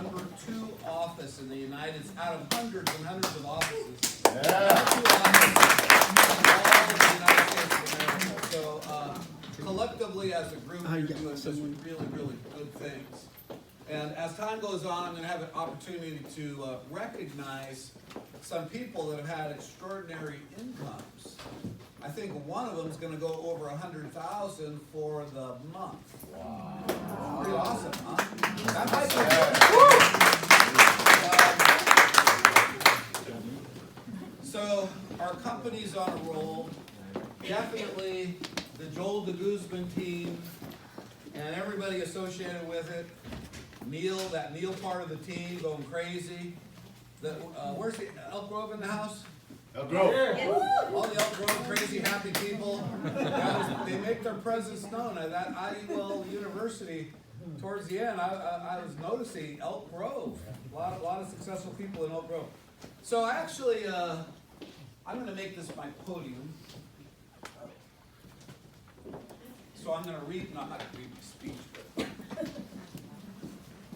number 2 office in the United States, out of hundreds and hundreds of offices. Yeah. Number 2 offices, all of the United States of America. So collectively as a group, we're doing some really, really good things. And as time goes on, I'm going to have an opportunity to recognize some people that have had extraordinary incomes. I think one of them is going to go over 100,000 for the month. Wow. Pretty awesome, huh? That might be so our company's on a roll. Definitely the Joel de Guzman team and everybody associated with it. Neil, that Neil part of the team going crazy. Where's the Elk Grove in the house? Elk Grove. Yeah. All the Elk Grove crazy happy people. They make their presence known at that IUL University. Towards the end, I was noticing Elk Grove. A lot of successful people in Elk Grove. So actually, I'm going to make this my podium. So I'm going to read, no, I'm not going to read my speech, but,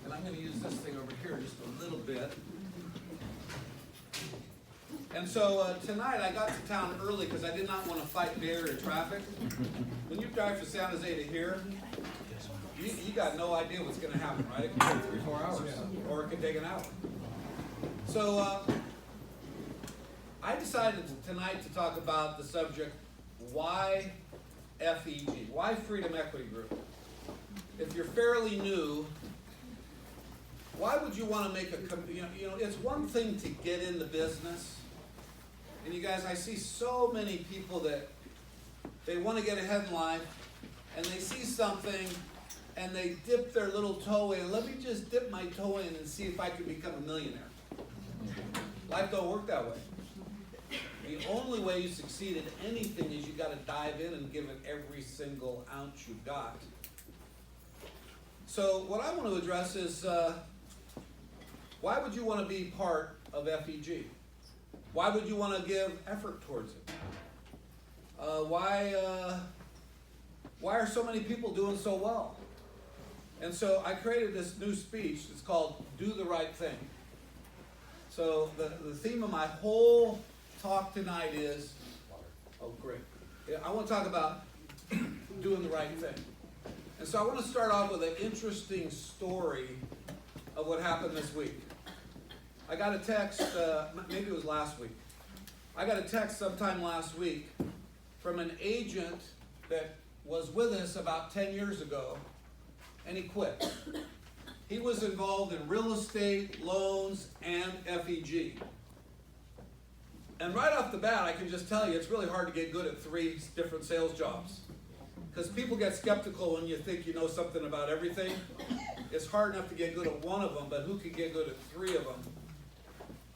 and I'm going to use this thing over here just a little bit. And so tonight I got to town early because I did not want to fight barrier traffic. When you drive from San Jose to here, you got no idea what's going to happen, right? It can take 3 or 4 hours, or it could take an hour. So I decided tonight to talk about the subject, why FEG? Why Freedom Equity Group? If you're fairly new, why would you want to make a, it's one thing to get in the business. And you guys, I see so many people that they want to get ahead in life and they see something and they dip their little toe in. Let me just dip my toe in and see if I can become a millionaire. Life don't work that way. The only way you succeed in anything is you got to dive in and give it every single ounce you've got. So what I want to address is why would you want to be part of FEG? Why would you want to give effort towards it? Why are so many people doing so well? And so I created this new speech. It's called Do the Right Thing. So the theme of my whole talk tonight is, oh great, I want to talk about doing the right thing. And so I want to start off with an interesting story of what happened this week. I got a text, maybe it was last week. I got a text sometime last week from an agent that was with us about 10 years ago, and he quit. He was involved in real estate, loans, and FEG. And right off the bat, I can just tell you, it's really hard to get good at 3 different sales jobs. Because people get skeptical when you think you know something about everything. It's hard enough to get good at 1 of them, but who can get good at 3 of them?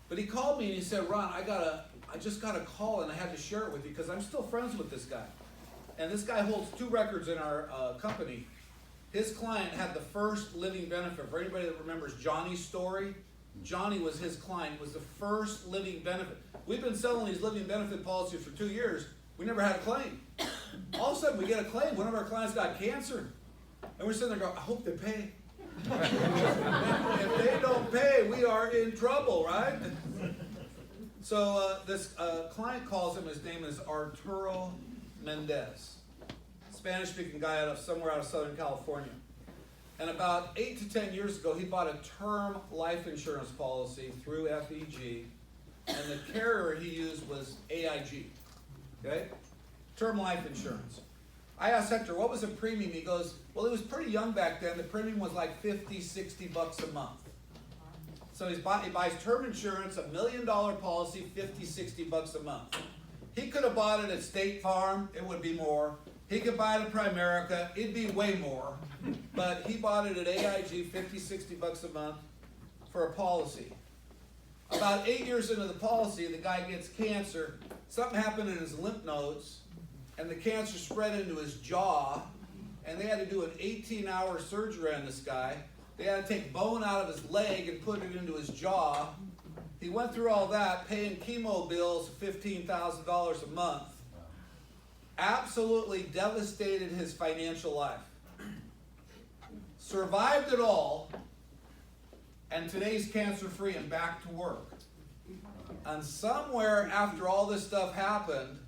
But he called me and he said, Ron, I just got a call and I had to share it with you because I'm still friends with this guy. And this guy holds 2 records in our company. His client had the first living benefit. For anybody that remembers Johnny's story, Johnny was his client. It was the first living benefit. We've been selling these living benefit policies for 2 years. We never had a claim. All of a sudden we get a claim. One of our clients got cancer. And we're sitting there going, I hope they pay. If they don't pay, we are in trouble, right? So this client calls him. His name is Arturo Mendez. Spanish-speaking guy somewhere out of Southern California. And about 8 to 10 years ago, he bought a term life insurance policy through FEG. And the carrier he used was AIG. Okay? Term life insurance. I asked Hector, what was the premium? He goes, well, it was pretty young back then. The premium was like $50, $60 a month. So he buys term insurance, $1 million policy, $50, $60 a month. He could have bought it at State Farm. It would be more. He could buy it at Primerica. It'd be way more. But he bought it at AIG, $50, $60 a month for a policy. About 8 years into the policy, the guy gets cancer. Something happened in his lymph nodes, and the cancer spread into his jaw, and they had to do an 18-hour surgery on this guy. They had to take bone out of his leg and put it into his jaw. He went through all that, paying chemo bills of $15,000 a month. Absolutely devastated his financial life. Survived it all, and today's cancer-free and back to work. And somewhere after all this stuff happened,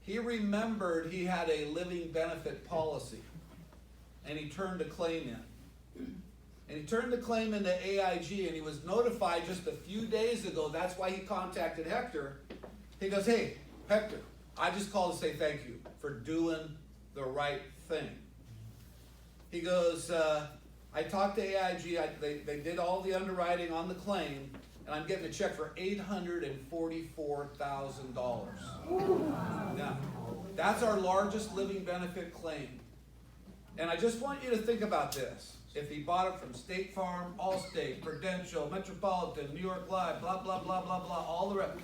he remembered he had a living benefit policy, and he turned a claim in. And he turned the claim into AIG, and he was notified just a few days ago. That's why he contacted Hector. He goes, hey, Hector, I just called to say thank you for doing the right thing. He goes, I talked to AIG. They did all the underwriting on the claim, and I'm getting a check for $844,000. Now, that's our largest living benefit claim. And I just want you to think about this. If he bought it from State Farm, Allstate, Prudential, Metropolitan, New York Life, blah, blah, blah, blah, blah, all the rest,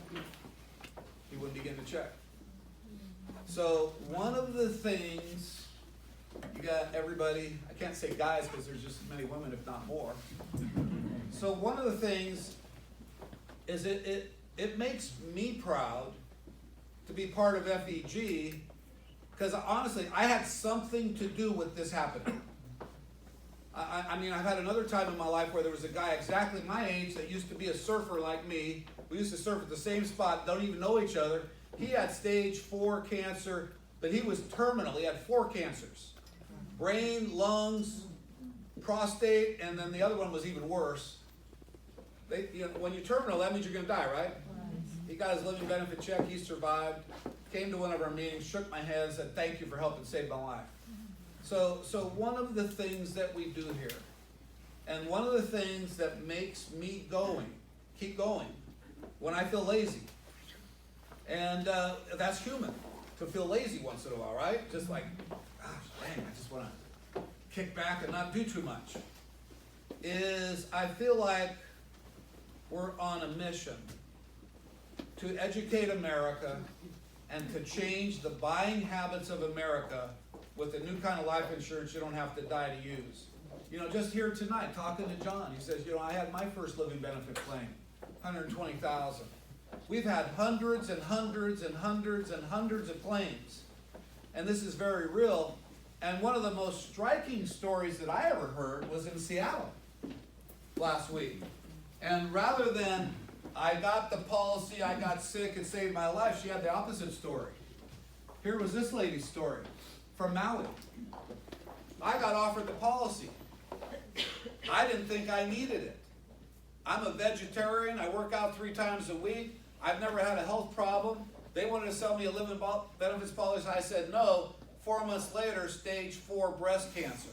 he wouldn't be getting a check. So one of the things, you got everybody, I can't say guys because there's just as many women, if not more. So one of the things is it makes me proud to be part of FEG, because honestly, I had something to do with this happening. I mean, I've had another time in my life where there was a guy exactly my age that used to be a surfer like me. We used to surf at the same spot, don't even know each other. He had stage 4 cancer, but he was terminal. He had 4 cancers: brain, lungs, prostate, and then the other one was even worse. When you're terminal, that means you're going to die, right? He got his living benefit check. He survived. Came to one of our meetings, shook my hand, said, thank you for helping save my life. So one of the things that we do here, and one of the things that makes me keep going, when I feel lazy, and that's human, to feel lazy once in a while, right? Just like, gosh, dang, I just want to kick back and not do too much, is I feel like we're on a mission to educate America and to change the buying habits of America with a new kind of life insurance you don't have to die to use. Just here tonight, talking to John, he says, I had my first living benefit claim, $120,000. We've had hundreds and hundreds and hundreds and hundreds of claims, and this is very real. And one of the most striking stories that I ever heard was in Seattle last week. And rather than, I got the policy, I got sick, it saved my life, she had the opposite story. Here was this lady's story from Maui. I got offered the policy. I didn't think I needed it. I'm a vegetarian, I work out 3 times a week, I've never had a health problem. They wanted to sell me a living benefits policy, I said no. 4 months later, stage 4 breast cancer.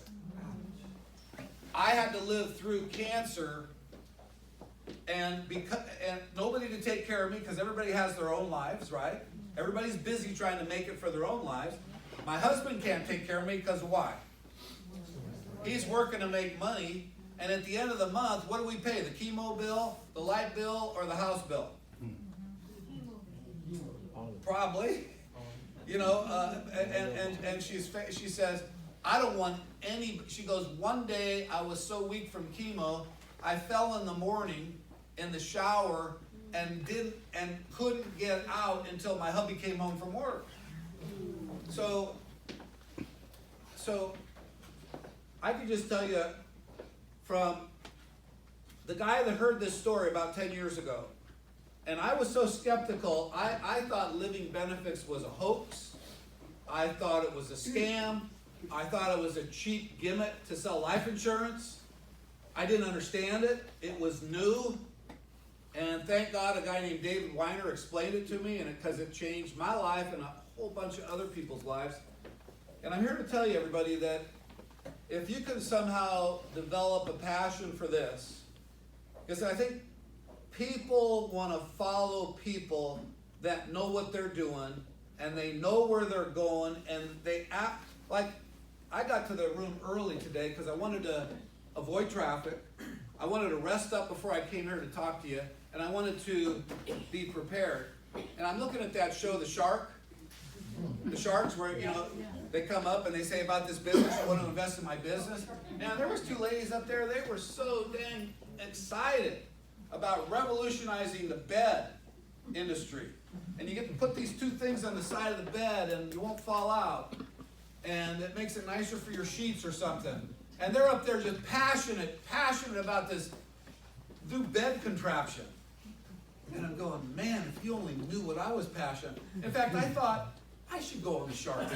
I had to live through cancer and nobody to take care of me, because everybody has their own lives, right? Everybody's busy trying to make it for their own lives. My husband can't take care of me because why? He's working to make money, and at the end of the month, what do we pay? The chemo bill, the light bill, or the house bill? Probably. And she says, I don't want any, she goes, one day I was so weak from chemo, I fell in the morning in the shower and couldn't get out until my hubby came home from work. So I can just tell you, from the guy that heard this story about 10 years ago, and I was so skeptical, I thought living benefits was a hoax. I thought it was a scam. I thought it was a cheap gimmick to sell life insurance. I didn't understand it. It was new. And thank God a guy named David Weiner explained it to me, and because it changed my life and a whole bunch of other people's lives. And I'm here to tell you, everybody, that if you can somehow develop a passion for this, because I think people want to follow people that know what they're doing, and they know where they're going, and they act like, I got to the room early today because I wanted to avoid traffic. I wanted to rest up before I came here to talk to you, and I wanted to be prepared. And I'm looking at that show, The Shark. The Sharks, where, they come up and they say about this business, I want to invest in my business. Now, there was 2 ladies up there, they were so dang excited about revolutionizing the bed industry. And you get to put these 2 things on the side of the bed and you won't fall out. And it makes it nicer for your sheets or something. And they're up there just passionate about this do bed contraption. And I'm going, man, if you only knew what I was passionate. In fact, I thought, I should go on the Shark Tank.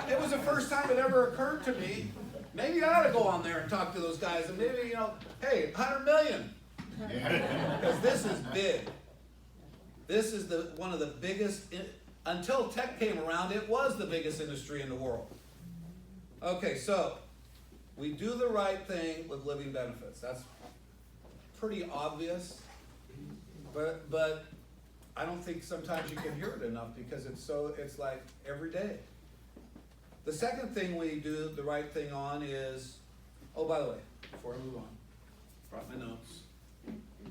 It was the first time it ever occurred to me, maybe I ought to go on there and talk to those guys, and maybe, you know, hey, 100 million. Because this is big. This is one of the biggest, until tech came around, it was the biggest industry in the world. Okay, so we do the right thing with living benefits. That's pretty obvious, but I don't think sometimes you can hear it enough because it's like every day. The second thing we do the right thing on is, oh, by the way, before I move on, brought my notes.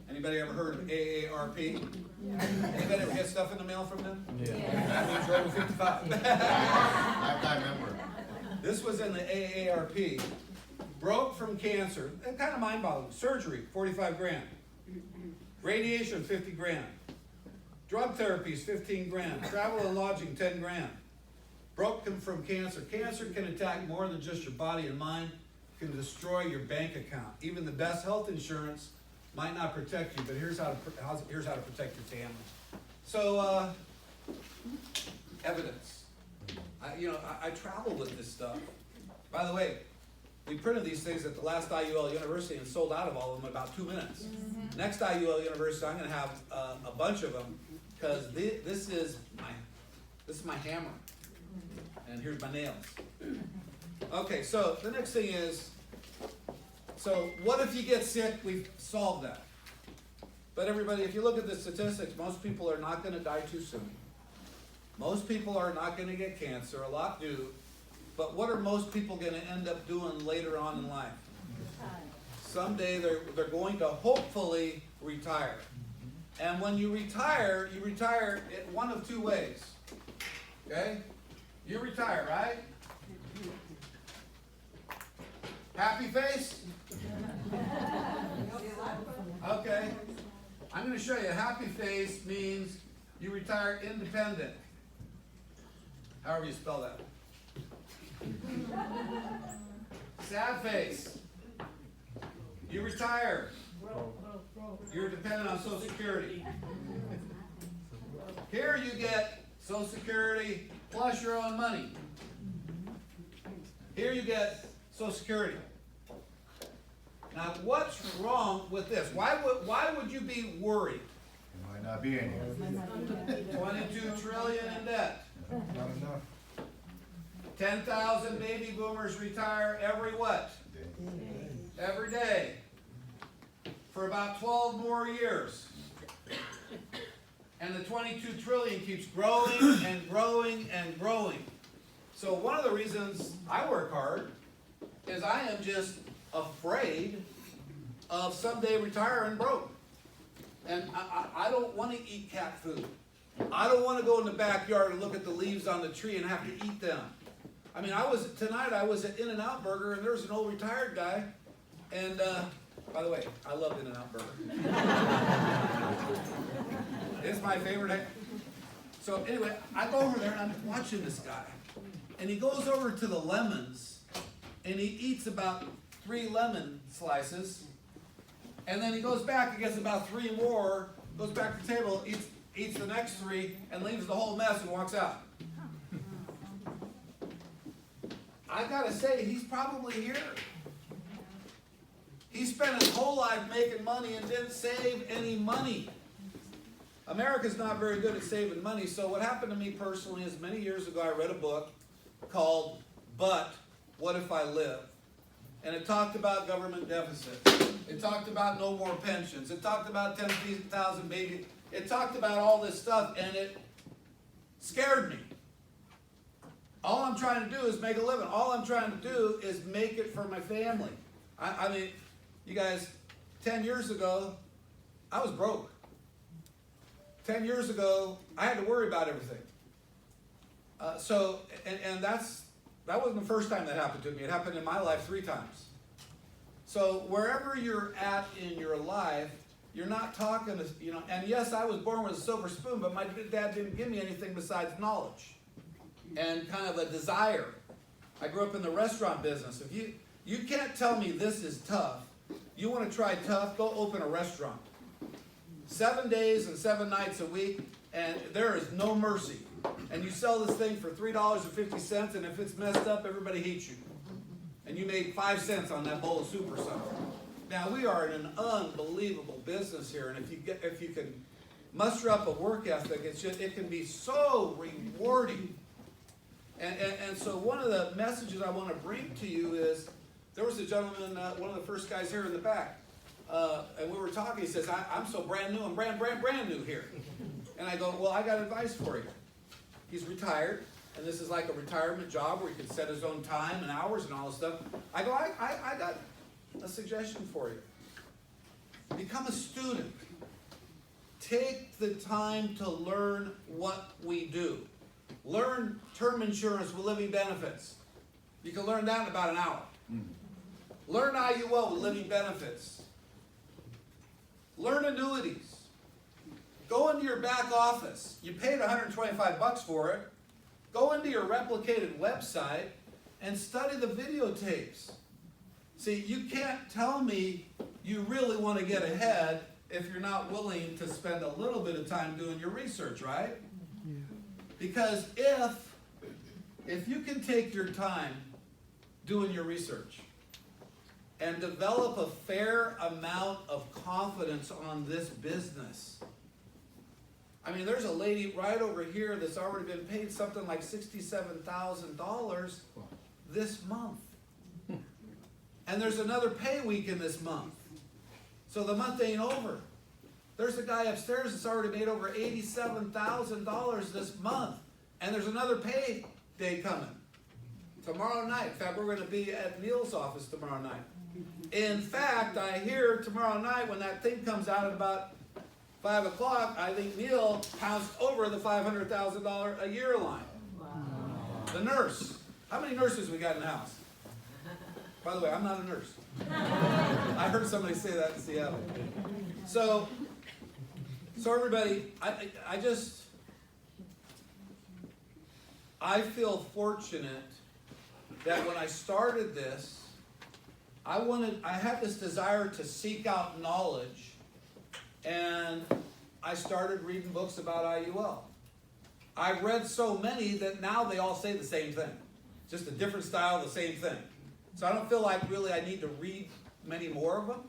Anybody ever heard of AARP? Yeah. Anybody ever get stuff in the mail from them? Yeah. That means you're over 55. I remember. This was in the AARP. Broke from cancer, and kind of mind-boggling. Surgery, 45 grand. Radiation, 50 grand. Drug therapies, 15 grand. Travel and lodging, 10 grand. Broke from cancer. Cancer can attack more than just your body and mind. It can destroy your bank account. Even the best health insurance might not protect you, but here's how to protect your family. So, evidence. I travel with this stuff. By the way, we printed these things at the last IUL University and sold out of all of them in about 2 minutes. Mm-hmm. Next IUL University, I'm going to have a bunch of them because this is my hammer, and here's my nails. Okay, so the next thing is, so what if you get sick? We've solved that. But everybody, if you look at the statistics, most people are not going to die too soon. Most people are not going to get cancer. A lot do. But what are most people going to end up doing later on in life? Someday they're going to hopefully retire. And when you retire in one of two ways. Okay? You retire, right? Happy face? Okay. I'm going to show you. Happy face means you retire independent. However you spell that. Sad face. You retire. You're dependent on Social Security. Here you get Social Security plus your own money. Here you get Social Security. Now, what's wrong with this? Why would you be worried? It might not be any. 22 trillion in debt. Not enough. 10,000 baby boomers retire every what? Every day. For about 12 more years. And the 22 trillion keeps growing and growing and growing. So one of the reasons I work hard is I am just afraid of someday retiring broke. And I don't want to eat cat food. I don't want to go in the backyard and look at the leaves on the tree and have to eat them. I mean, tonight I was at In-N-Out Burger, and there's an old retired guy, and by the way, I love In-N-Out Burger. It's my favorite. So anyway, I go over there and I'm watching this guy, and he goes over to the lemons, and he eats about 3 lemon slices, and then he goes back and gets about 3 more, goes back to the table, eats the next 3, and leaves the whole mess and walks out. I gotta say, he's probably here. He spent his whole life making money and didn't save any money. America's not very good at saving money, so what happened to me personally is many years ago I read a book called But What If I Live? And it talked about government deficits. It talked about no more pensions. It talked about 10,000 babies. It talked about all this stuff, and it scared me. All I'm trying to do is make a living. All I'm trying to do is make it for my family. I mean, you guys, 10 years ago, I was broke. 10 years ago, I had to worry about everything. And that wasn't the first time that happened to me. It happened in my life 3 times. So wherever you're at in your life, you're not talking to, and yes, I was born with a silver spoon, but my dad didn't give me anything besides knowledge and kind of a desire. I grew up in the restaurant business. If you can't tell me this is tough, You want to try tough? Go open a restaurant. 7 days and 7 nights a week, and there is no mercy. And you sell this thing for $3.50, and if it's messed up, everybody hates you. And you made 5 cents on that bowl of soup or something. Now, we are in an unbelievable business here, and if you can muster up a work ethic, it can be so rewarding. And so one of the messages I want to bring to you is, there was a gentleman, one of the first guys here in the back, and we were talking. He says, I'm so brand new, I'm brand new here. And I go, well, I got advice for you. He's retired, and this is like a retirement job where he can set his own time and hours and all this stuff. I go, I got a suggestion for you. Become a student. Take the time to learn what we do. Learn term insurance with living benefits. You can learn that in about an hour. Learn IUL with living benefits. Learn annuities. Go into your back office. You paid $125 for it. Go into your replicated website and study the videotapes. See, you can't tell me you really want to get ahead if you're not willing to spend a little bit of time doing your research, right? Because if you can take your time doing your research and develop a fair amount of confidence on this business. I mean, there's a lady right over here that's already been paid something like $67,000 this month. And there's another pay week in this month. So the month ain't over. There's a guy upstairs that's already made over $87,000 this month. And there's another pay day coming. Tomorrow night. In fact, we're going to be at Neil's office tomorrow night. In fact, I hear tomorrow night when that thing comes out at about 5 o'clock, I think Neil pounced over the $500,000 a year line. Wow. The nurse. How many nurses we got in the house? By the way, I'm not a nurse. I heard somebody say that in Seattle. So everybody, I feel fortunate that when I started this, I had this desire to seek out knowledge, and I started reading books about IUL. I've read so many that now they all say the same thing. Just a different style, the same thing. So I don't feel like really I need to read many more of them.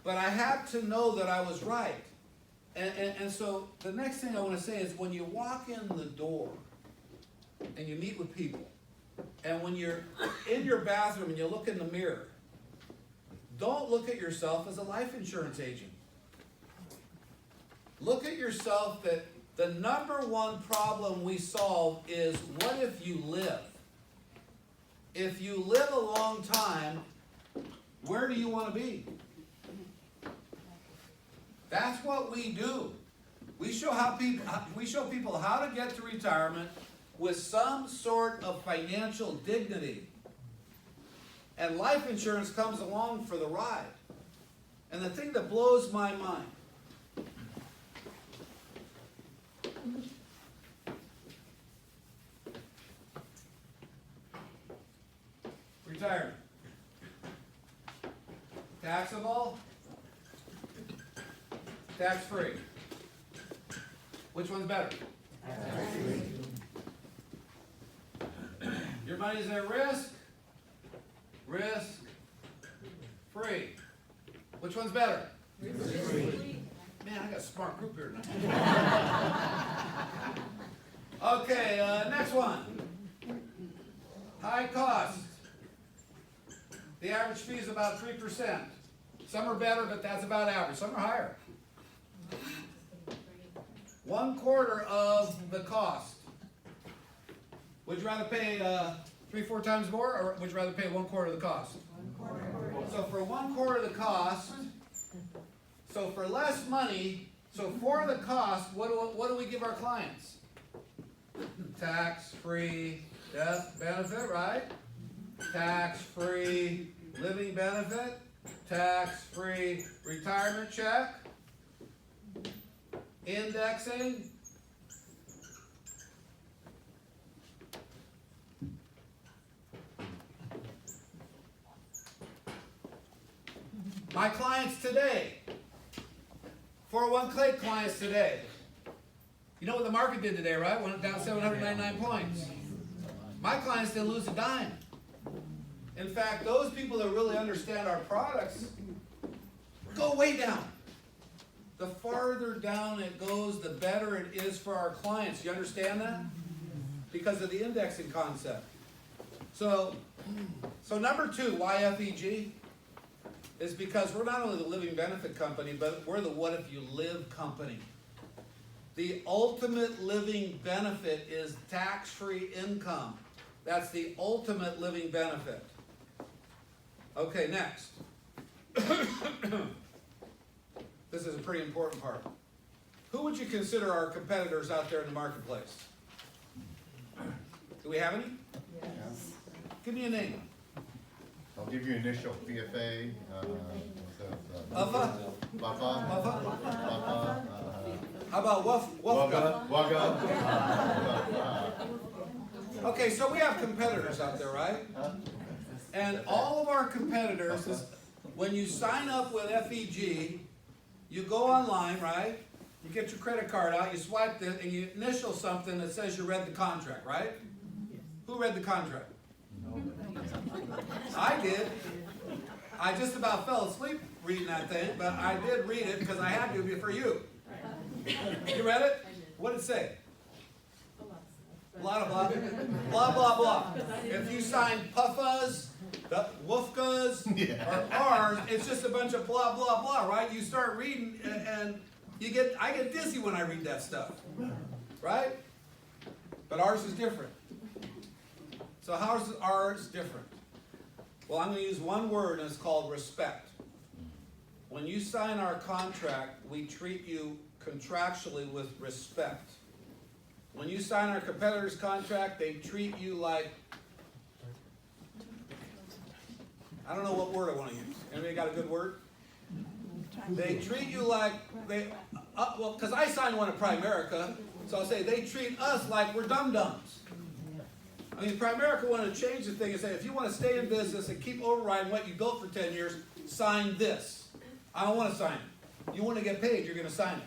But I had to know that I was right. And so the next thing I want to say is when you walk in the door and you meet with people, and when you're in your bathroom and you look in the mirror, don't look at yourself as a life insurance agent. Look at yourself that the number one problem we solve is, what if you live? If you live a long time, where do you want to be? That's what we do. We show people how to get to retirement with some sort of financial dignity. And life insurance comes along for the ride. And the thing that blows my mind, retirement. Taxable, tax-free. Which one's better? Tax-free. Your money's at risk, risk-free. Which one's better? Risk-free. Man, I got a smart group here tonight. Okay, next one. High cost. The average fee is about 3%. Some are better, but that's about average. Some are higher. 1/4 of the cost. Would you rather pay 3-4 times more, or would you rather pay 1/4 of the cost? 1/4. So for 1/4 of the cost, so for less money, so for the cost, what do we give our clients? Tax-free death benefit, right? Tax-free living benefit, tax-free retirement check, indexing, My clients today, 401k clients today. You know what the market did today, right? Went down 799 points. My clients didn't lose a dime. In fact, those people that really understand our products go way down. The farther down it goes, the better it is for our clients. You understand that? Because of the indexing concept. So number 2, why FEG? Is because we're not only the living benefit company, but we're the what if you live company. The ultimate living benefit is tax-free income. That's the ultimate living benefit. Okay, next. This is a pretty important part. Who would you consider our competitors out there in the marketplace? Do we have any? Yes. Give me a name. I'll give you initial PFA. Buffa? Buffa. Buffa? How about Wufka? Wugga. Okay, so we have competitors out there, right? And all of our competitors, when you sign up with FEG, you go online, right? You get your credit card out, you swipe it, and you initial something that says you read the contract, right? Who read the contract? I did. I just about fell asleep reading that thing, but I did read it because I had to for you. You read it? What did it say? Blah, blah, blah, blah, blah. If you sign Puffas, the Woofkas, or R's, it's just a bunch of blah, blah, blah, right? You start reading and I get dizzy when I read that stuff, right? But ours is different. So how's ours different? Well, I'm going to use one word, and it's called respect. When you sign our contract, we treat you contractually with respect. When you sign our competitor's contract, they treat you like, I don't know what word I want to use. Anybody got a good word? They treat you like, well, because I signed one at Primerica, so I'll say they treat us like we're dum-dums. I mean, Primerica wanted to change the thing and say, if you want to stay in business and keep overriding what you built for 10 years, sign this. I don't want to sign it. You want to get paid, you're going to sign it.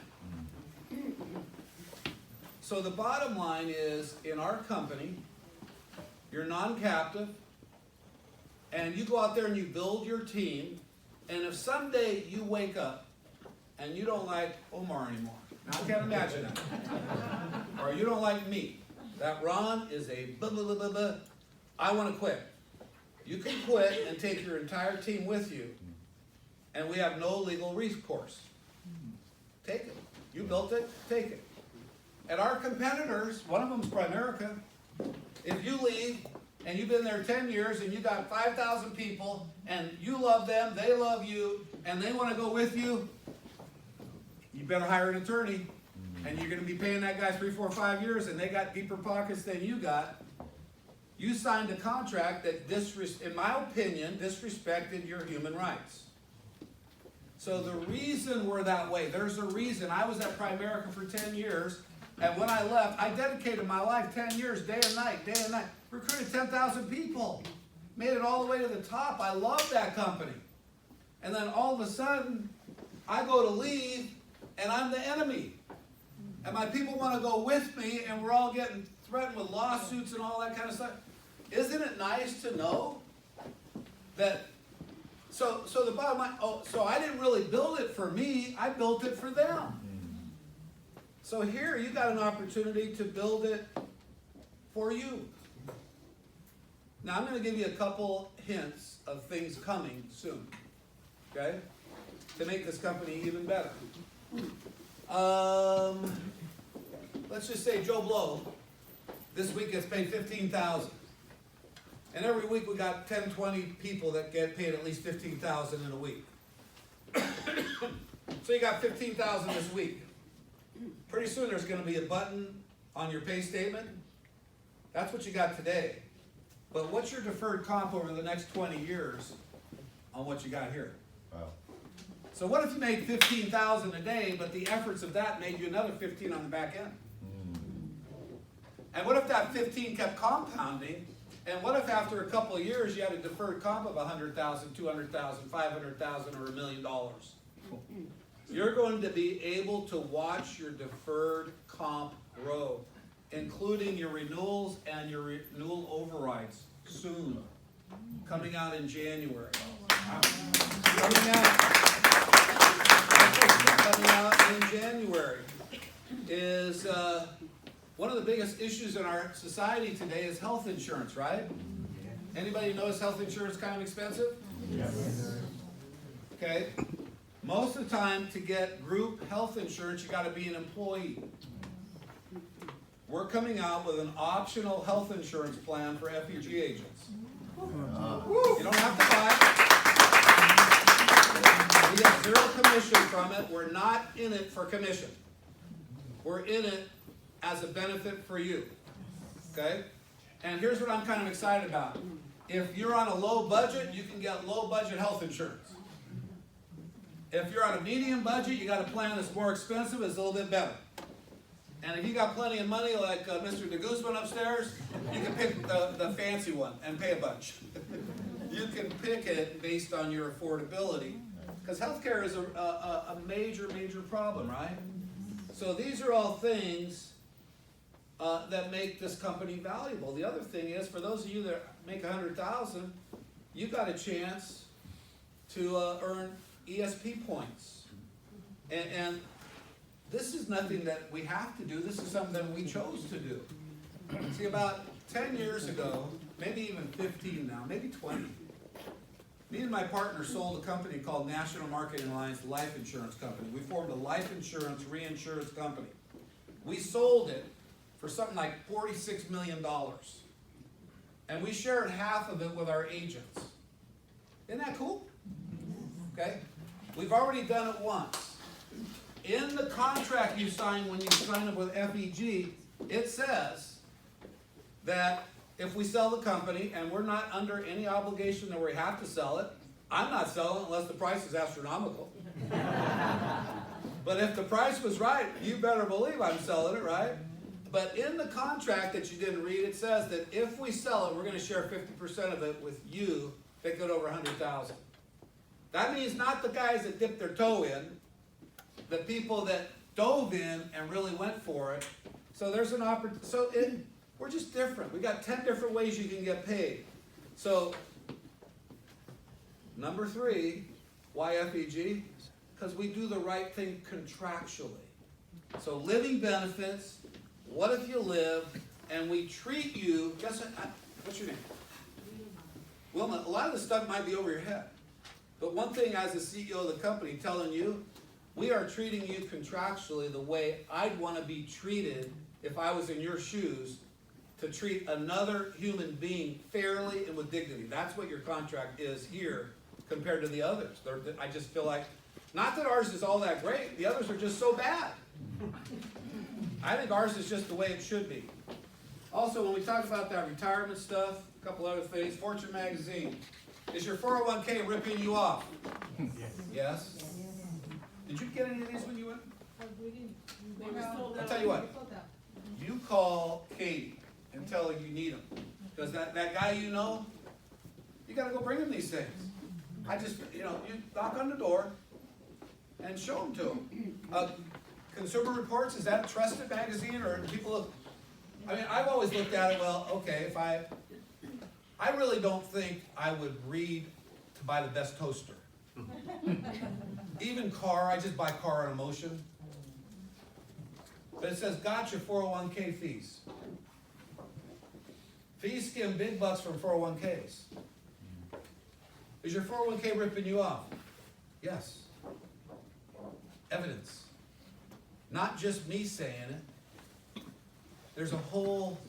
So the bottom line is, in our company, you're non-captive, and you go out there and you build your team, and if someday you wake up and you don't like Omar anymore, now I can't imagine that, or you don't like me, that Ron is a blah, blah, blah, blah, blah, I want to quit. You can quit and take your entire team with you, and we have no legal recourse. Take it. You built it, take it. And our competitors, one of them is Primerica. If you leave and you've been there 10 years and you got 5,000 people and you love them, they love you, and they want to go with you, you better hire an attorney. And you're going to be paying that guy 3, 4, 5 years, and they got deeper pockets than you got. You signed a contract that, in my opinion, disrespected your human rights. So the reason we're that way, there's a reason. I was at Primerica for 10 years, and when I left, I dedicated my life 10 years, day and night, recruited 10,000 people, made it all the way to the top. I loved that company. And then all of a sudden, I go to leave, and I'm the enemy. And my people want to go with me, and we're all getting threatened with lawsuits and all that kind of stuff. Isn't it nice to know that? So the bottom line, so I didn't really build it for me, I built it for them. So here you got an opportunity to build it for you. Now I'm going to give you a couple hints of things coming soon, okay, to make this company even better. Let's just say Joe Blow this week gets paid $15,000. And every week we got 10, 20 people that get paid at least $15,000 in a week. So you got $15,000 this week. Pretty soon there's going to be a button on your pay statement. That's what you got today. But what's your deferred comp over the next 20 years on what you got here? Wow. So what if you made $15,000 a day, but the efforts of that made you another 15 on the back end? And what if that 15 kept compounding, And what if after a couple of years you had a deferred comp of $100,000, $200,000, $500,000, or $1 million? You're going to be able to watch your deferred comp grow, including your renewals and your renewal overrides soon, coming out in January. Coming out in January is one of the biggest issues in our society today is health insurance, right? Anybody notice health insurance kind of expensive? Yes. Okay. Most of the time, to get group health insurance, you got to be an employee. We're coming out with an optional health insurance plan for FEG agents. You don't have to buy it. We get 0 commission from it. We're not in it for commission. We're in it as a benefit for you. Okay? And here's what I'm kind of excited about. If you're on a low budget, you can get low budget health insurance. If you're on a medium budget, you got a plan that's more expensive, it's a little bit better. And if you got plenty of money, like Mr. De Guzman upstairs, you can pick the fancy one and pay a bunch. You can pick it based on your affordability. Because healthcare is a major, major problem, right? So these are all things that make this company valuable. The other thing is, for those of you that make $100,000, you got a chance to earn ESP points. And this is nothing that we have to do. This is something that we chose to do. See, about 10 years ago, maybe even 15 now, maybe 20, me and my partner sold a company called National Marketing Alliance Life Insurance Company. We formed a life insurance reinsurance company. We sold it for something like $46 million. And we shared half of it with our agents. Isn't that cool? Okay? We've already done it once. In the contract you sign when you sign up with FEG, it says that if we sell the company, and we're not under any obligation that we have to sell it, I'm not selling it unless the price is astronomical. But if the price was right, you better believe I'm selling it, right? But in the contract that you didn't read, it says that if we sell it, we're going to share 50% of it with you that get over 100,000. That means not the guys that dipped their toe in, the people that dove in and really went for it. So there's an opportunity. So we're just different. We got 10 different ways you can get paid. So number 3, why FEG? Because we do the right thing contractually. So living benefits. What if you live and we treat you? Guess what? What's your name? Wilma. A lot of this stuff might be over your head. But one thing as the CEO of the company telling you, we are treating you contractually the way I'd want to be treated if I was in your shoes, to treat another human being fairly and with dignity. That's what your contract is here compared to the others. I just feel like, not that ours is all that great, the others are just so bad. I think ours is just the way it should be. Also, when we talk about that retirement stuff, a couple other things, Fortune magazine. Is your 401k ripping you off? Yes? Did you get any of these when you went? I'll tell you what. You call Katie and tell her you need them. Because that guy you know, you got to go bring him these things. I just, you knock on the door and show them to him. Consumer Reports, is that a trusted magazine, or people look? I mean, I've always looked at it, well, okay, if I really don't think I would read to buy the best toaster. Even car, I just buy car on emotion. But it says, gotcha 401k fees. Fees skim big bucks from 401ks. Is your 401k ripping you off? Yes. Evidence. Not just me saying it. There's a whole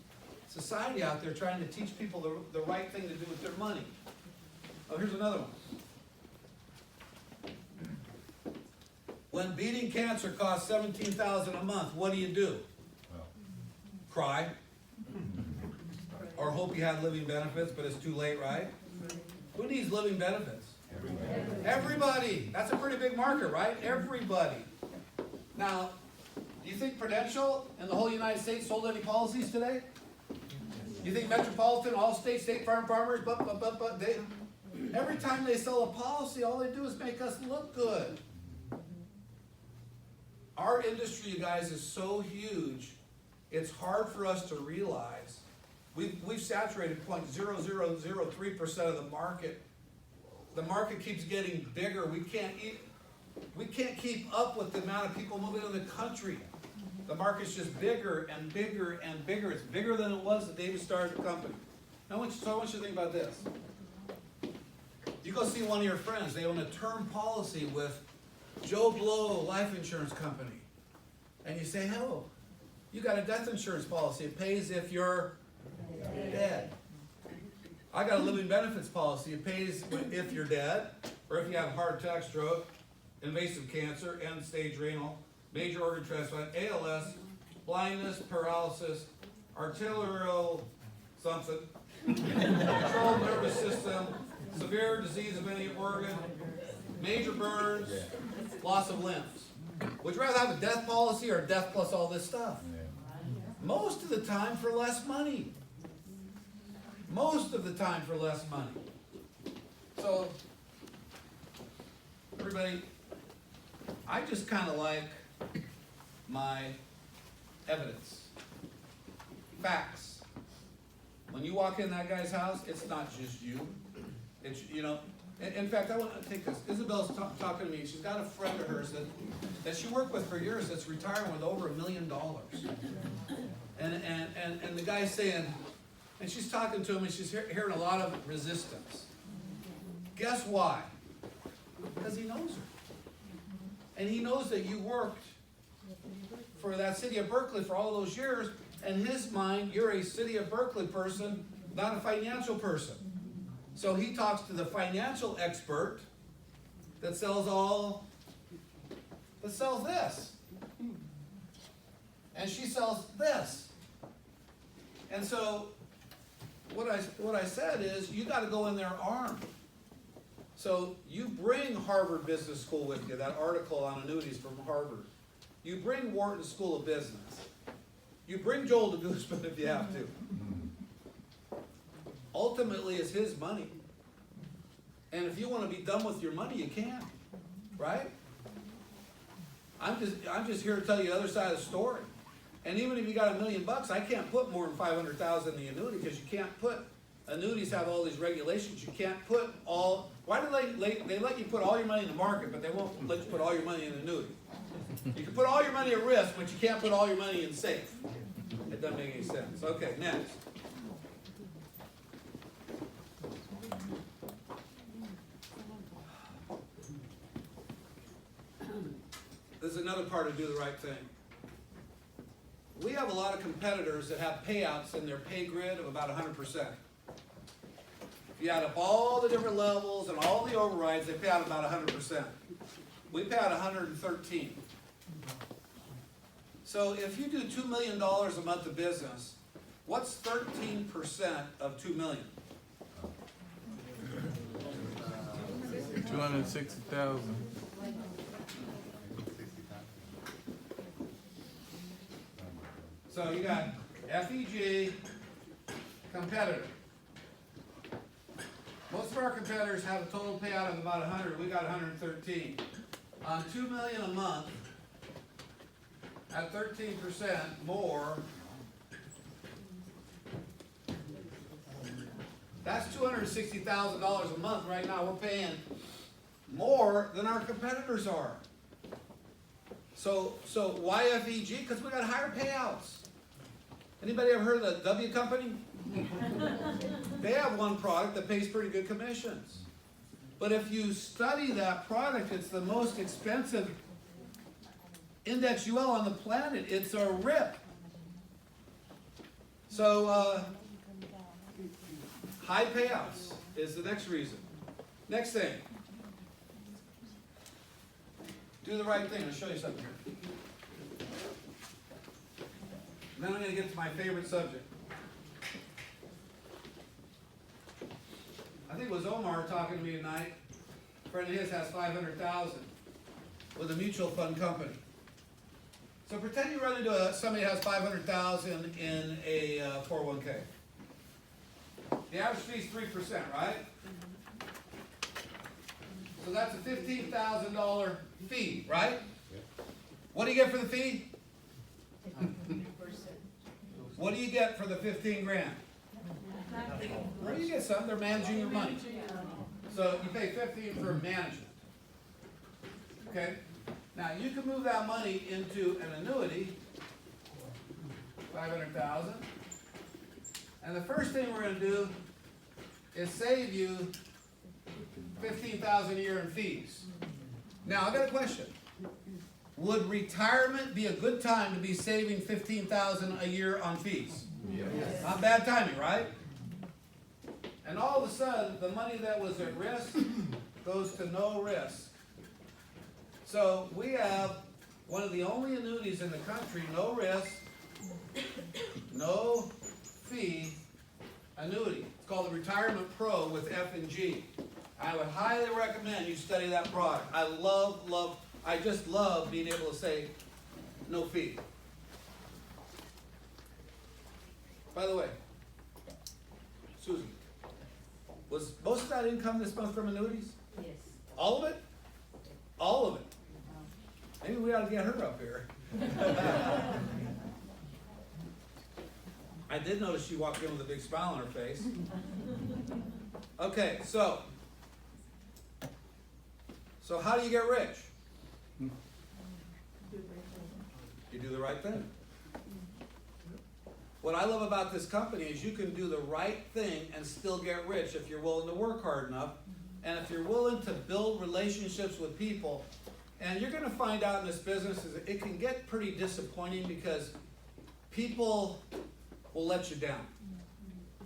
society out there trying to teach people the right thing to do with their money. Oh, here's another one. When beating cancer costs $17,000 a month, what do you do? Cry. Or hope you had living benefits, but it's too late, right? Who needs living benefits? Everybody. That's a pretty big market, right? Everybody. Now, do you think Prudential and the whole United States sold any policies today? You think Metropolitan, Allstate, State Farm, Farmers, every time they sell a policy, all they do is make us look good. Our industry, you guys, is so huge, it's hard for us to realize. We've saturated 0.0003% of the market. The market keeps getting bigger. We can't keep up with the amount of people moving in the country. The market's just bigger and bigger and bigger. It's bigger than it was the day we started the company. Now, I want you to think about this. You go see one of your friends, they own a term policy with Joe Blow Life Insurance Company. And you say, oh, you got a death insurance policy. It pays if you're dead. I got a living benefits policy. It pays if you're dead, or if you have heart attack, stroke, invasive cancer, end-stage renal, major organ transplant, ALS, blindness, paralysis, arterial something, controlled nervous system, severe disease of any organ, major burns, loss of limbs. Would you rather have a death policy or death plus all this stuff? Most of the time for less money. Most of the time for less money. So, everybody, I just kind of like my evidence. Facts. When you walk in that guy's house, it's not just you. It's, you know, in fact, I want to take this. Isabel's talking to me. She's got a friend of hers that she worked with for years that's retiring with over $1 million. And the guy's saying, and she's talking to him and she's hearing a lot of resistance. Guess why? Because he knows her. And he knows that you worked for that city of Berkeley for all those years. In his mind, you're a city of Berkeley person, not a financial person. So he talks to the financial expert that sells this. And she sells this. And so what I said is, you got to go in there armed. So you bring Harvard Business School with you, that article on annuities from Harvard. You bring Wharton School of Business. You bring Joel DeGuzman if you have to. Ultimately, it's his money. And if you want to be done with your money, you can. Right? I'm just here to tell you the other side of the story. And even if you got $1 million, I can't put more than $500,000 in the annuity, because you can't put, annuities have all these regulations. You can't put all, why do they let you put all your money in the market, but they won't let you put all your money in an annuity? You can put all your money at risk, but you can't put all your money in safe. It doesn't make any sense. Okay, next. This is another part of do the right thing. We have a lot of competitors that have payouts in their pay grid of about 100%. If you add up all the different levels and all the overrides, they pay out about 100%. We pay out 113. So if you do $2 million a month of business, what's 13% of $2 million? 260,000. So you got FEG, competitor. Most of our competitors have a total payout of about 100. We got 113. On $2 million a month, at 13% more, that's $260,000 a month right now. We're paying more than our competitors are. So why FEG? Because we got higher payouts. Anybody ever heard of the W Company? They have one product that pays pretty good commissions. But if you study that product, it's the most expensive index UL on the planet. It's a rip. So high payouts is the next reason. Next thing. Do the right thing. I'll show you something here. And then I'm going to get to my favorite subject. I think it was Omar talking to me tonight. A friend of his has $500,000 with a mutual fund company. So pretend you run into somebody who has $500,000 in a 401k. The average fee is 3%, right? So that's a $15,000 fee, right? What do you get for the fee? What do you get for the 15 grand? Well, you get some. They're managing your money. So you pay 15 for management. Okay? Now you can move that money into an annuity, 500,000. And the first thing we're going to do is save you 15,000 a year in fees. Now I got a question. Would retirement be a good time to be saving 15,000 a year on fees? Yes. Not bad timing, right? And all of a sudden, the money that was at risk goes to no risk. So we have one of the only annuities in the country, no risk, no fee annuity. It's called the Retirement Pro with F&G. I would highly recommend you study that product. I just love being able to say no fee. By the way, Susan, was most of that income this month from annuities? Yes. All of it? All of it. Maybe we ought to get her up here. I did notice she walked in with a big smile on her face. Okay, so how do you get rich? You do the right thing. What I love about this company is you can do the right thing and still get rich if you're willing to work hard enough, and if you're willing to build relationships with people. And you're going to find out in this business is it can get pretty disappointing because people will let you down.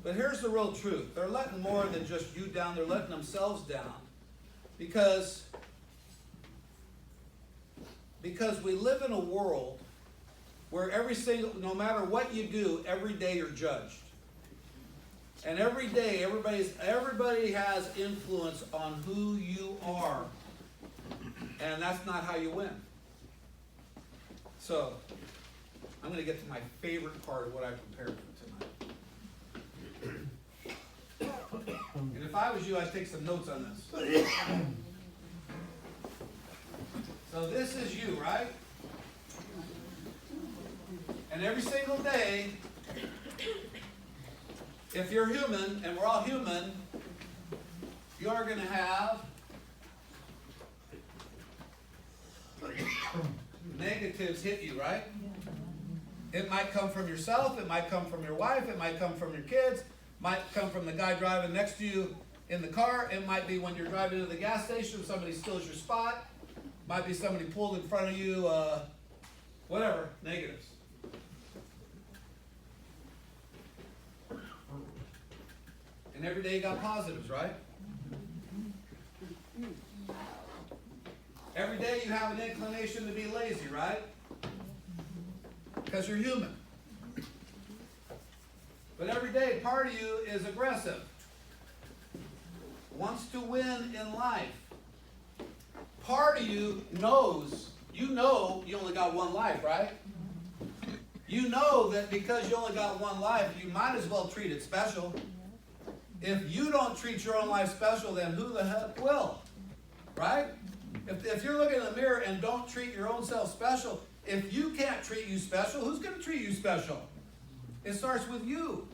But here's the real truth. They're letting more than just you down. They're letting themselves down. Because we live in a world where no matter what you do, every day you're judged. And every day, everybody has influence on who you are. And that's not how you win. So, I'm going to get to my favorite part of what I prepared for tonight. And if I was you, I'd take some notes on this. So this is you, right? And every single day, if you're human, and we're all human, you are going to have negatives hit you, right? It might come from yourself, it might come from your wife, it might come from your kids, might come from the guy driving next to you in the car, it might be when you're driving to the gas station, somebody steals your spot, might be somebody pulled in front of you, whatever, negatives. And every day you got positives, right? Every day you have an inclination to be lazy, right? Because you're human. But every day part of you is aggressive. Wants to win in life. Part of you knows, you only got one life, right? You know that because you only got one life, you might as well treat it special. If you don't treat your own life special, then who the heck will? Right? If you're looking in the mirror and don't treat your own self special, if you can't treat you special, who's going to treat you special? It starts with you.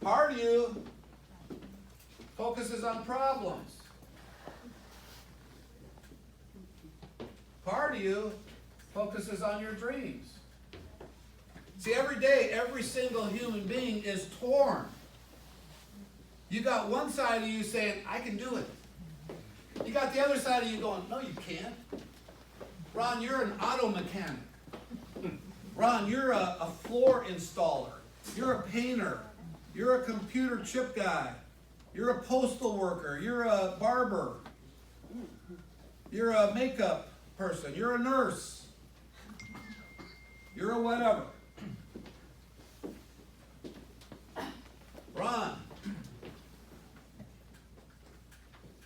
Part of you focuses on problems. Part of you focuses on your dreams. See, every day, every single human being is torn. You got one side of you saying, I can do it. You got the other side of you going, no, you can't. Ron, you're an auto mechanic. Ron, you're a floor installer. You're a painter. You're a computer chip guy. You're a postal worker. You're a barber. You're a makeup person. You're a nurse. You're a whatever. Ron,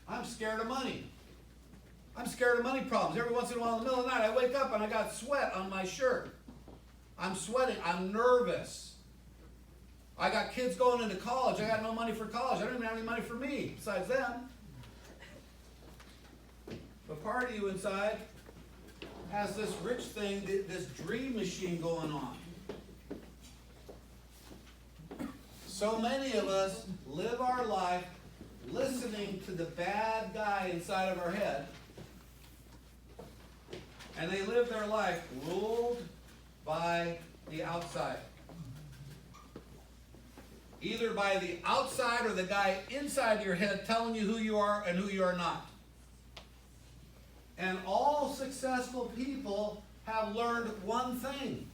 I'm scared of money. I'm scared of money problems. Every once in a while in the middle of the night, I wake up and I got sweat on my shirt. I'm sweating. I'm nervous. I got kids going into college. I got no money for college. I don't even have any money for me besides them. But part of you inside has this rich thing, this dream machine going on. So many of us live our life listening to the bad guy inside of our head, and they live their life ruled by the outside. Either by the outside or the guy inside your head telling you who you are and who you are not. And all successful people have learned one thing.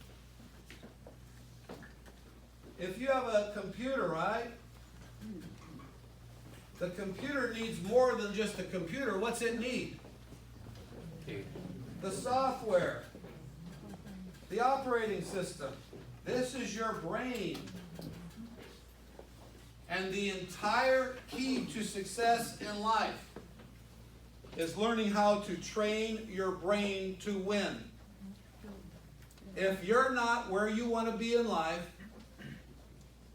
If you have a computer, right? The computer needs more than just a computer. What's it need? The software. The operating system. This is your brain. And the entire key to success in life is learning how to train your brain to win. If you're not where you want to be in life,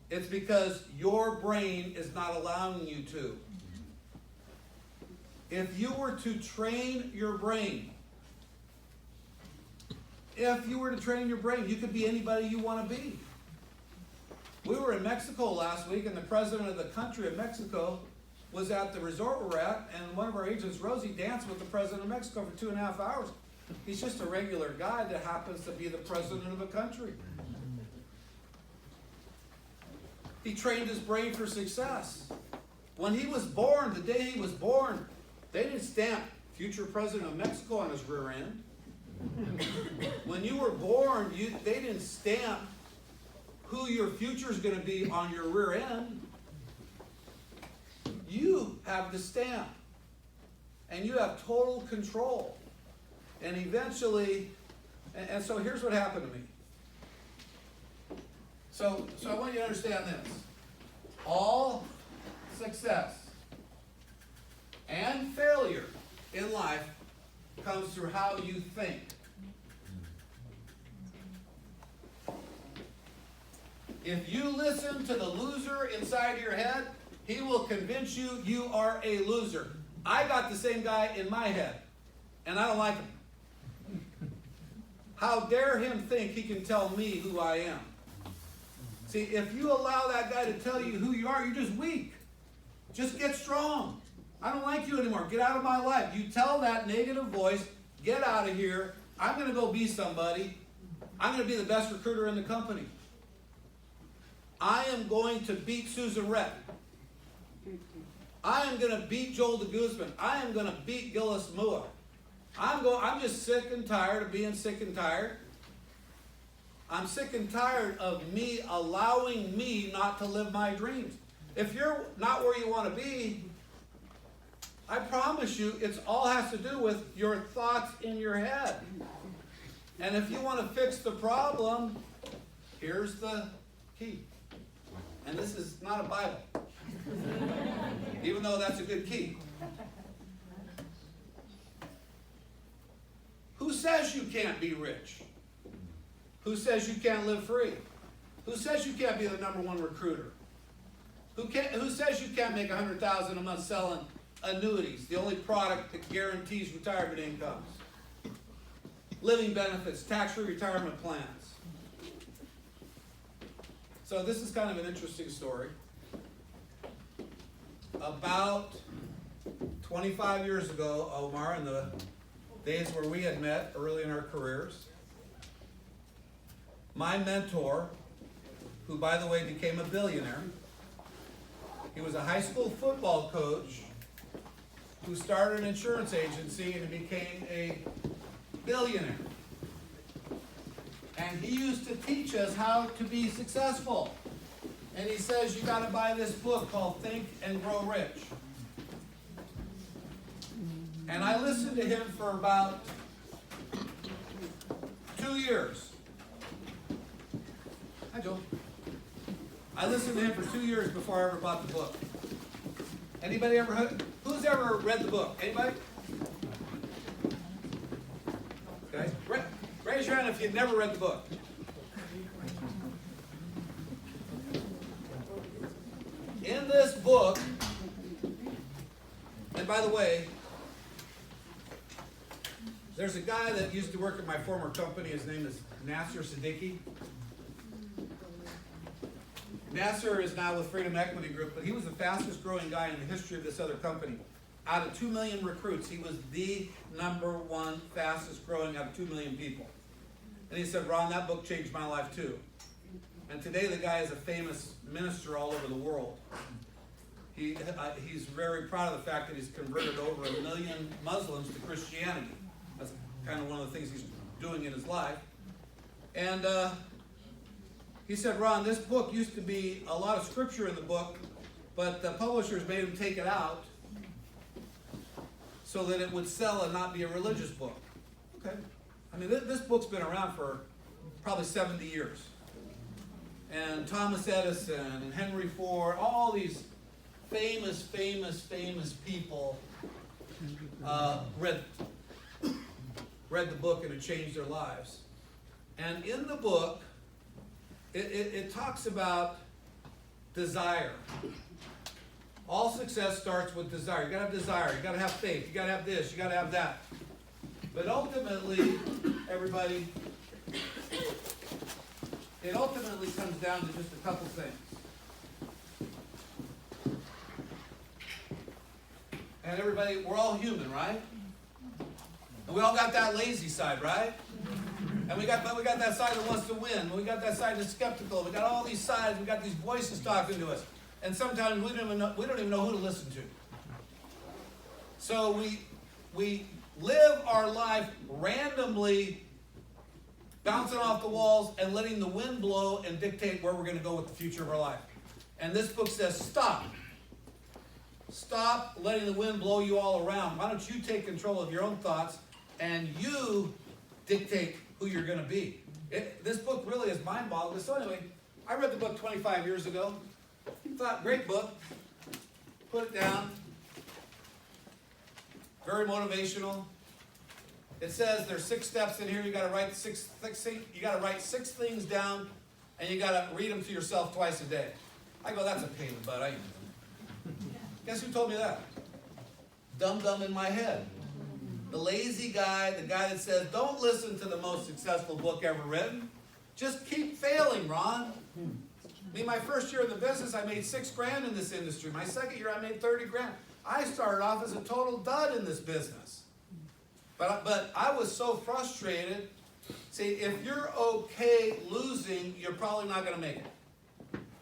it's because your brain is not allowing you to. If you were to train your brain, you could be anybody you want to be. We were in Mexico last week, and the president of the country of Mexico was at the resort we're at, and one of our agents, Rosie, danced with the president of Mexico for 2.5 hours. He's just a regular guy that happens to be the president of a country. He trained his brain for success. When he was born, the day he was born, they didn't stamp future president of Mexico on his rear end. When you were born, they didn't stamp who your future is going to be on your rear end. You have the stamp, and you have total control. And eventually, and so here's what happened to me. So I want you to understand this. All success and failure in life comes through how you think. If you listen to the loser inside your head, he will convince you you are a loser. I got the same guy in my head, and I don't like him. How dare him think he can tell me who I am? See, if you allow that guy to tell you who you are, you're just weak. Just get strong. I don't like you anymore. Get out of my life. You tell that negative voice, get out of here. I'm going to go be somebody. I'm going to be the best recruiter in the company. I am going to beat Susan Rett. I am going to beat Joel de Guzman. I am going to beat Gillis Mua. I'm just sick and tired of being sick and tired. I'm sick and tired of me allowing me not to live my dreams. If you're not where you want to be, I promise you, it all has to do with your thoughts in your head. And if you want to fix the problem, here's the key. And this is not a Bible, even though that's a good key. Who says you can't be rich? Who says you can't live free? Who says you can't be the #1 recruiter? Who says you can't make $100,000 a month selling annuities, the only product that guarantees retirement incomes? Living benefits, tax-free retirement plans. So this is kind of an interesting story. About 25 years ago, Omar, in the days where we had met early in our careers, my mentor, who by the way became a billionaire, he was a high school football coach who started an insurance agency and became a billionaire. And he used to teach us how to be successful. And he says, you got to buy this book called Think and Grow Rich. And I listened to him for about 2 years. Hi, Joel. I listened to him for 2 years before I ever bought the book. Anybody ever heard? Who's ever read the book? Anybody? Okay. Raise your hand if you've never read the book. in this book, and by the way, there's a guy that used to work at my former company. His name is Nasser Siddiqui. Nasser is now with Freedom Equity Group, but he was the fastest growing guy in the history of this other company. Out of 2 million recruits, he was the #1 fastest growing out of 2 million people. And he said, Ron, that book changed my life too. And today the guy is a famous minister all over the world. He's very proud of the fact that he's converted over 1 million Muslims to Christianity. That's kind of one of the things he's doing in his life. And he said, Ron, this book used to be a lot of scripture in the book, but the publishers made him take it out so that it would sell and not be a religious book. Okay. I mean, this book's been around for probably 70 years. And Thomas Edison and Henry Ford, all these famous people read the book, and it changed their lives. And in the book, it talks about desire. All success starts with desire. You gotta have desire, you gotta have faith, you gotta have this, you gotta have that. But ultimately, everybody, it ultimately comes down to just a couple things. And everybody, we're all human, right? And we all got that lazy side, right? And we got that side that wants to win. We got that side that's skeptical. We got all these sides. We got these voices talking to us. And sometimes we don't even know who to listen to. So we live our life randomly, bouncing off the walls and letting the wind blow and dictate where we're going to go with the future of our life. And this book says, stop. Stop letting the wind blow you all around. Why don't you take control of your own thoughts and you dictate who you're going to be. This book really is mind-boggling. So anyway, I read the book 25 years ago. Thought, great book. Put it down. Very motivational. It says there's 6 steps in here. You got to write 6 things down, and you got to read them to yourself twice a day. I go, that's a pain in the butt. Guess who told me that? Dum-dum in my head. The lazy guy, the guy that says, don't listen to the most successful book ever written. Just keep failing, Ron. I mean, my first year in the business, I made $6 grand in this industry. My second year, I made 30 grand. I started off as a total dud in this business. But I was so frustrated. See, if you're okay losing, you're probably not going to make it.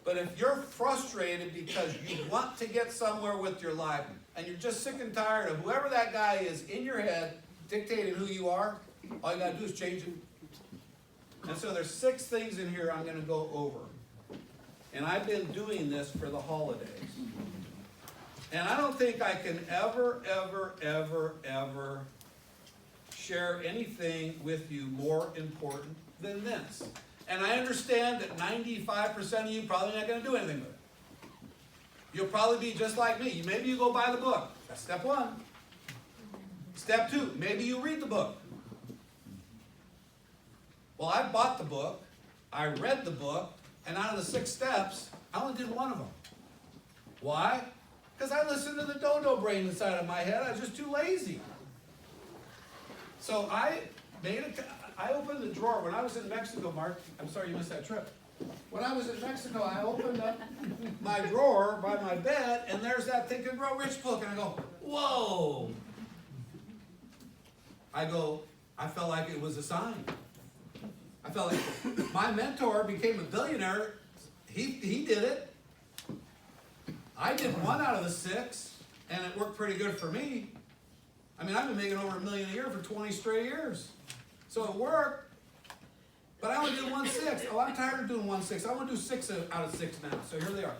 But if you're frustrated because you want to get somewhere with your life, and you're just sick and tired of whoever that guy is in your head dictating who you are, all you got to do is change it. And so there's 6 things in here I'm going to go over. And I've been doing this for the holidays. And I don't think I can ever share anything with you more important than this. And I understand that 95% of you probably not going to do anything with it. You'll probably be just like me. Maybe you go buy the book. That's step 1. Step 2, maybe you read the book. Well, I bought the book, I read the book, and out of the 6 steps, I only did 1 of them. Why? Because I listened to the dodo brain inside of my head. I was just too lazy. So I opened the drawer. When I was in Mexico, Mark, I'm sorry you missed that trip. When I was in Mexico, I opened up my drawer by my bed, and there's that Think and Grow Rich book, and I go, whoa. I felt like it was a sign. I felt like my mentor became a billionaire. He did it. I did 1 out of the 6, and it worked pretty good for me. I mean, I've been making over $1 million a year for 20 straight years. So it worked. But I only did 1/6. Oh, I'm tired of doing 1/6. I want to do 6 out of 6 now. So here they are.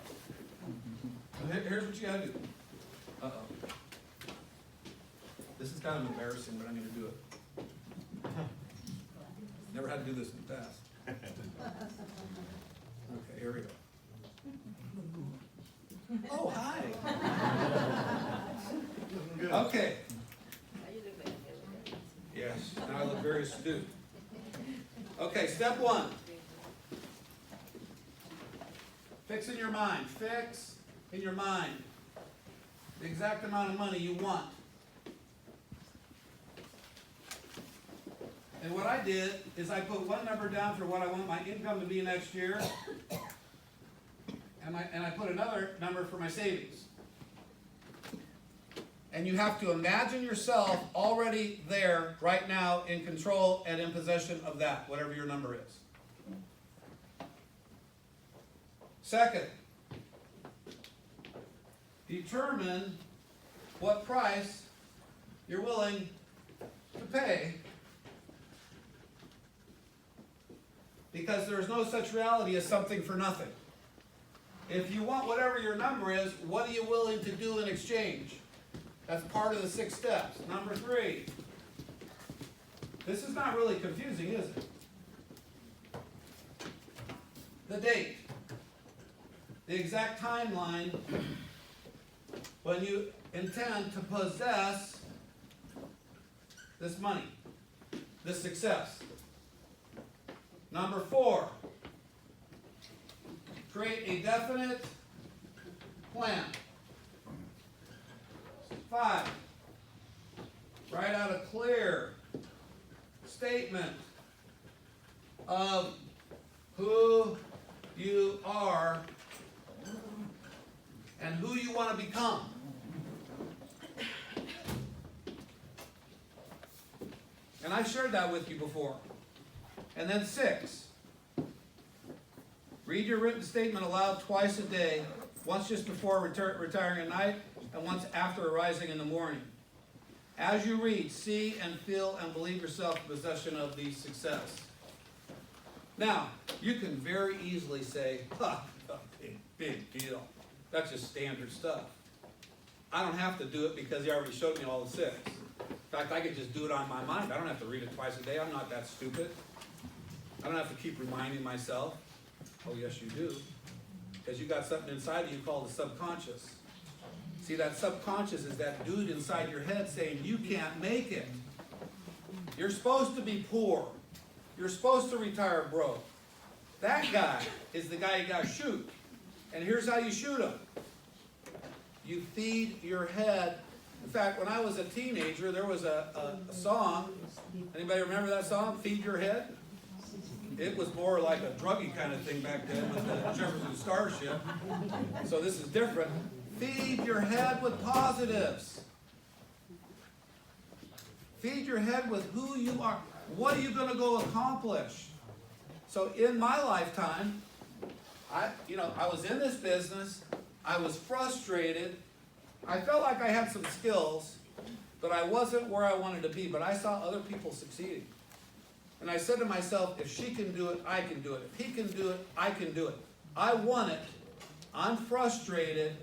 Here's what you got to do. Uh-oh. This is kind of embarrassing, but I'm going to do it. Never had to do this in the past. Okay, here we go. Oh, hi. Okay. Yes, now I look very astute. Okay, step 1. Fix in your mind. Fix in your mind the exact amount of money you want. And what I did is I put one number down for what I want my income to be next year, and I put another number for my savings. And you have to imagine yourself already there right now in control and in possession of that, whatever your number is. Second, determine what price you're willing to pay, because there is no such reality as something for nothing. If you want whatever your number is, what are you willing to do in exchange? That's part of the 6 steps. Number 3. This is not really confusing, is it? The date. The exact timeline when you intend to possess this money, this success. Number 4. Create a definite plan. 5. Write out a clear statement of who you are and who you want to become. And I've shared that with you before. And then 6. Read your written statement aloud twice a day, once just before retiring at night, and once after arising in the morning. As you read, see and feel and believe yourself in possession of the success. Now, you can very easily say, big deal. That's just standard stuff. I don't have to do it because he already showed me all the 6. In fact, I could just do it on my mind. I don't have to read it twice a day. I'm not that stupid. I don't have to keep reminding myself. Oh, yes, you do. Because you got something inside of you called the subconscious. See, that subconscious is that dude inside your head saying, you can't make it. You're supposed to be poor. You're supposed to retire broke. That guy is the guy you got to shoot. And here's how you shoot him. You feed your head. In fact, when I was a teenager, there was a song. Anybody remember that song, Feed Your Head? It was more like a druggy kind of thing back then with the Jefferson Starship. So this is different. Feed your head with positives. Feed your head with who you are. What are you going to go accomplish? So in my lifetime, I was in this business. I was frustrated. I felt like I had some skills, but I wasn't where I wanted to be. But I saw other people succeeding. And I said to myself, if she can do it, I can do it. If he can do it, I can do it. I want it. I'm frustrated.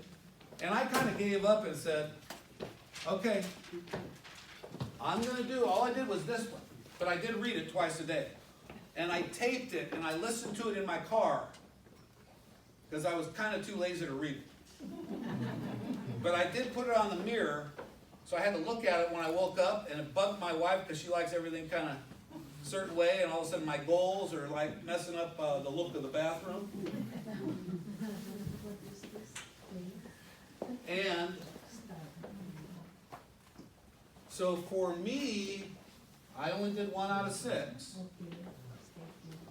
And I kind of gave up and said, okay, I'm going to do, all I did was this one. But I did read it twice a day. And I taped it and I listened to it in my car. Because I was kind of too lazy to read it. But I did put it on the mirror. So I had to look at it when I woke up. And it bugged my wife because she likes everything kind of a certain way. And all of a sudden my goals are like messing up the look of the bathroom. And so for me, I only did 1 out of 6.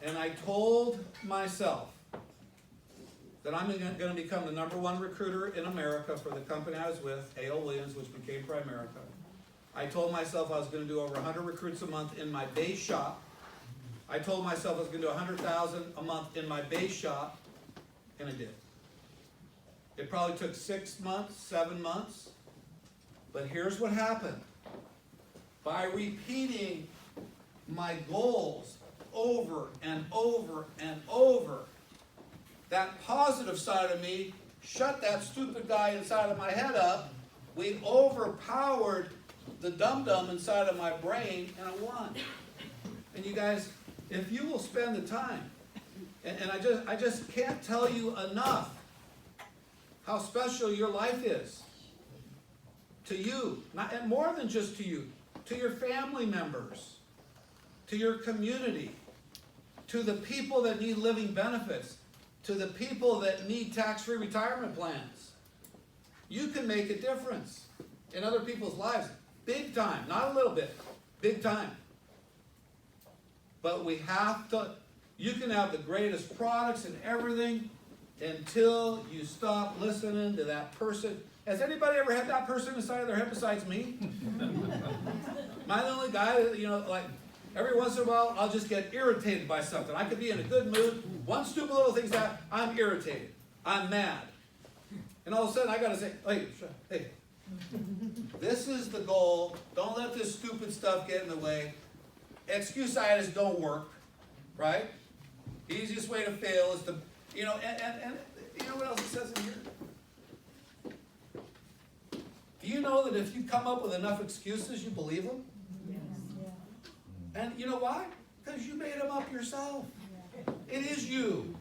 And I told myself that I'm going to become the #1 recruiter in America for the company I was with, A.L. Williams, which became Primerica. I told myself I was going to do over 100 recruits a month in my base shop. I told myself I was going to do 100,000 a month in my base shop, and I did. It probably took 6 months, 7 months, but here's what happened. By repeating my goals over and over and over, that positive side of me shut that stupid guy inside of my head up. We overpowered the dum-dum inside of my brain, and I won. And you guys, if you will spend the time, and I just can't tell you enough how special your life is to you, and more than just to you, to your family members, to your community, to the people that need living benefits, to the people that need tax-free retirement plans. you can make a difference in other people's lives. Big time, not a little bit, big time. But we have to, you can have the greatest products and everything until you stop listening to that person. Has anybody ever had that person inside of their head besides me? Am I the only guy that, you know, like, every once in a while, I'll just get irritated by something. I could be in a good mood. One stupid little thing's that, I'm irritated. I'm mad. And all of a sudden, I got to say, hey, this is the goal. Don't let this stupid stuff get in the way. Excuse-itis don't work, right? Easiest way to fail is to, you know, and you know what else it says in here? Do you know that if you come up with enough excuses, you believe them? Yes. And you know why? Because you made them up yourself. It is you.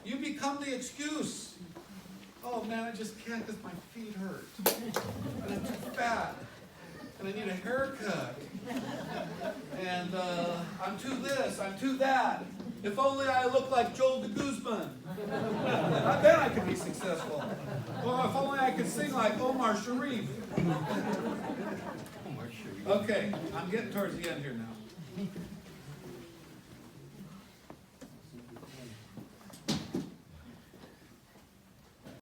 You become the excuse. Oh man, I just can't because my feet hurt. And I'm too fat. And I need a haircut. And I'm too this, I'm too that. If only I look like Joel de Guzman. Then I could be successful. Or if only I could sing like Omar Sharif. Okay, I'm getting towards the end here now.